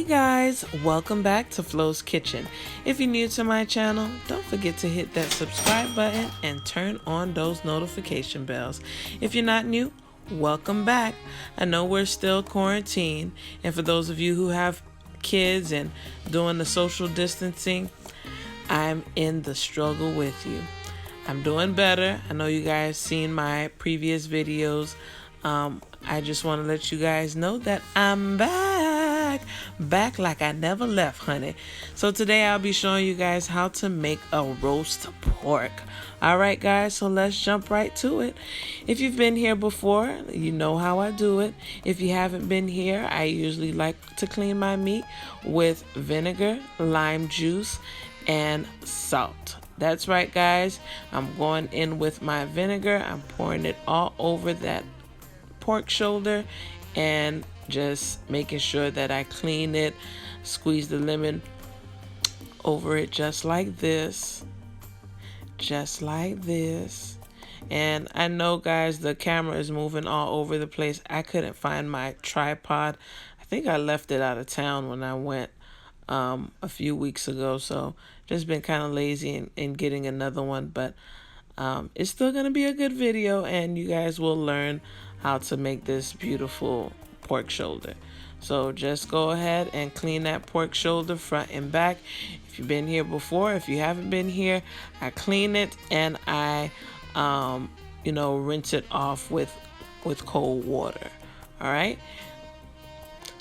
guys, welcome back to Flo's Kitchen. If you're new to my channel, don't forget to hit that subscribe button and turn on those notification bells. If you're not new, welcome back. I know we're still quarantined, and for those of you who have kids and doing the social distancing, I'm in the struggle with you. I'm doing better. I know you guys seen my previous videos. I just want to let you guys know that I'm back like I never left, honey. So today I'll be showing you guys how to make a roast pork. All right, guys, so let's jump right to it. If you've been here before, you know how I do it. If you haven't been here, I usually like to clean my meat with vinegar, lime juice, and salt. That's right, guys. I'm going in with my vinegar. I'm pouring it all over that pork shoulder and just making sure that I clean it, squeeze the lemon over it just like this, and I know, guys, the camera is moving all over the place. I couldn't find my tripod. I think I left it out of town when I went a few weeks ago, so just been kind of lazy in getting another one, but it's still gonna be a good video and you guys will learn how to make this beautiful pork shoulder. So just go ahead and clean that pork shoulder front and back. If you've been here before, if you haven't been here, I clean it and I rinse it off with cold water. All right,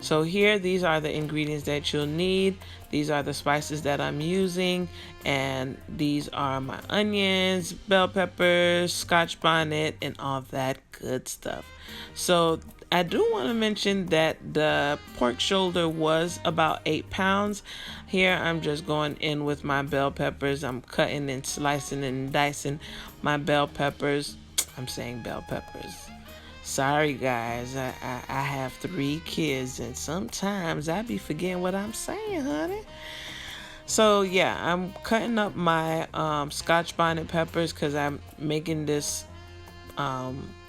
so here, these are the ingredients that you'll need. These are the spices that I'm using, and these are my onions, bell peppers, scotch bonnet, and all that good stuff. So I do want to mention that the pork shoulder was about 8 pounds. Here I'm just going in with my bell peppers. I'm cutting and slicing and dicing my bell peppers. I'm saying bell peppers. Sorry, guys, I have 3 kids and sometimes I be forgetting what I'm saying, honey. So yeah, I'm cutting up my scotch bonnet peppers because I'm making this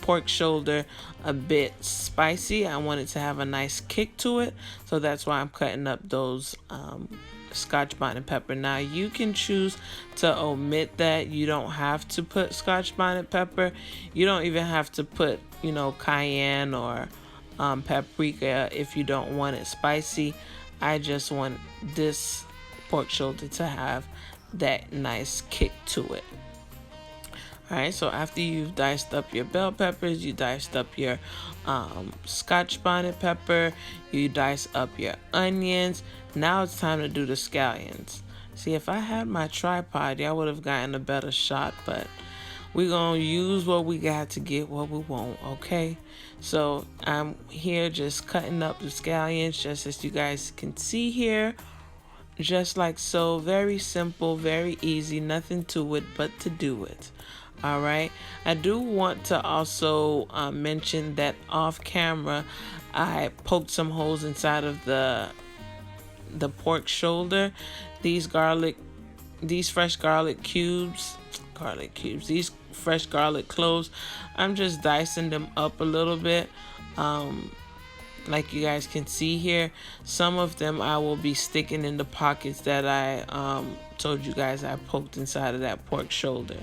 pork shoulder a bit spicy. I want it to have a nice kick to it, so that's why I'm cutting up those scotch bonnet pepper. Now you can choose to omit that. You don't have to put scotch bonnet pepper. You don't even have to put cayenne or paprika if you don't want it spicy. I just want this pork shoulder to have that nice kick to it. Alright, so after you've diced up your bell peppers, you diced up your scotch bonnet pepper, you dice up your onions. Now it's time to do the scallions. See, if I had my tripod, y'all would have gotten a better shot, but we're going to use what we got to get what we want, okay? So I'm here just cutting up the scallions, just as you guys can see here. Just like so. Very simple, very easy, nothing to it but to do it. All right, I do want to also mention that off camera I poked some holes inside of the pork shoulder. These fresh garlic cubes, these fresh garlic cloves, I'm just dicing them up a little bit. Like you guys can see here, some of them I will be sticking in the pockets that I told you guys I poked inside of that pork shoulder.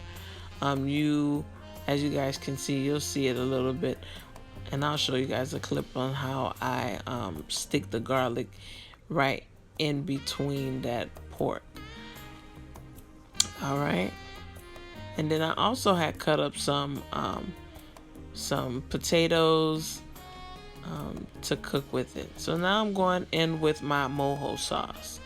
As you guys can see, you'll see it a little bit, and I'll show you guys a clip on how I stick the garlic right in between that pork. All right, and then I also had cut up some potatoes to cook with it. So now I'm going in with my mojo sauce,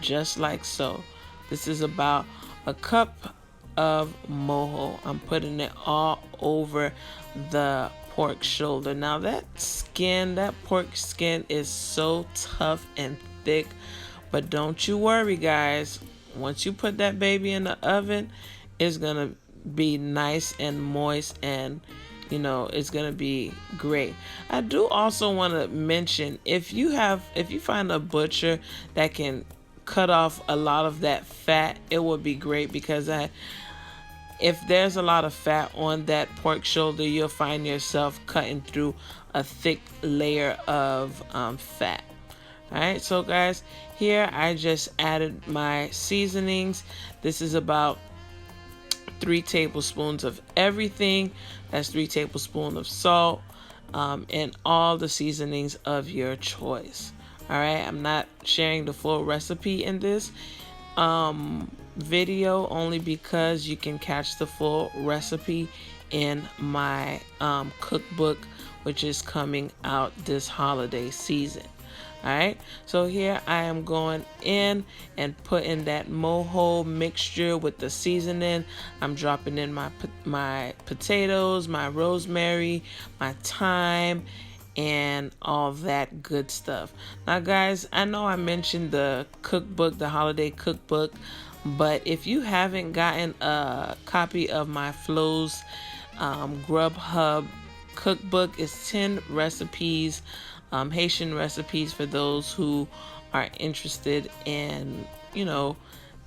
just like so. This is about a cup of mojo. I'm putting it all over the pork shoulder. Now that pork skin is so tough and thick, but don't you worry, guys. Once you put that baby in the oven, it's gonna be nice and moist, and it's gonna be great. I do also want to mention, if you find a butcher that can cut off a lot of that fat, it would be great, because if there's a lot of fat on that pork shoulder, you'll find yourself cutting through a thick layer of fat. All right, so guys, here I just added my seasonings. This is about 3 tablespoons of everything. That's 3 tablespoons of salt, and all the seasonings of your choice. All right, I'm not sharing the full recipe in this video, only because you can catch the full recipe in my cookbook, which is coming out this holiday season. All right, so here I am going in and putting that mojo mixture with the seasoning. I'm dropping in my potatoes, my rosemary, my thyme, and all that good stuff. Now guys, I know I mentioned the cookbook, the holiday cookbook, but if you haven't gotten a copy of my Flo's Grubhub cookbook, it's 10 recipes, Haitian recipes for those who are interested in,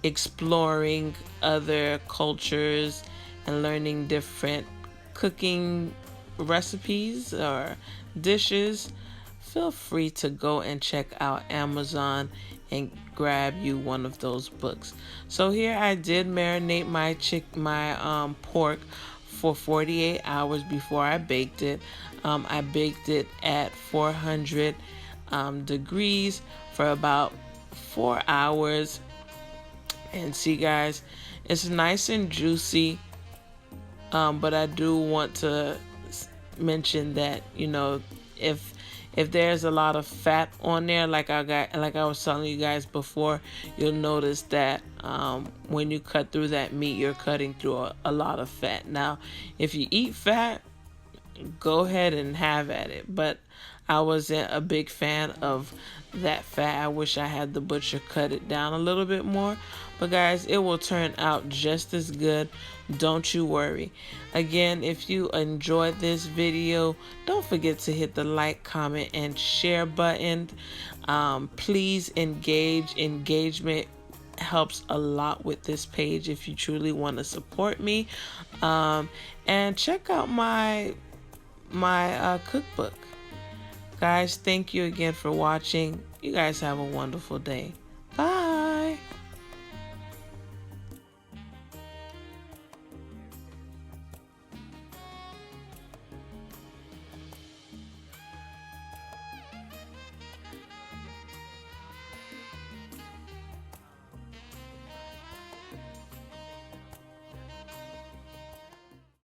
exploring other cultures and learning different cooking recipes or dishes. Feel free to go and check out Amazon and grab you one of those books. So here I did marinate my pork for 48 hours before I baked it. I baked it at 400 degrees for about 4 hours. And see guys, it's nice and juicy, but I do want to mention that, if there's a lot of fat on there, like I was telling you guys before, you'll notice that when you cut through that meat, you're cutting through a lot of fat. Now, if you eat fat, go ahead and have at it, but I wasn't a big fan of that fat. I wish I had the butcher cut it down a little bit more, but guys, it will turn out just as good. Don't you worry. Again, if you enjoyed this video, don't forget to hit the like, comment, and share button. Please engage. Engagement helps a lot with this page if you truly want to support me. And check out my cookbook. Guys, thank you again for watching. You guys have a wonderful day.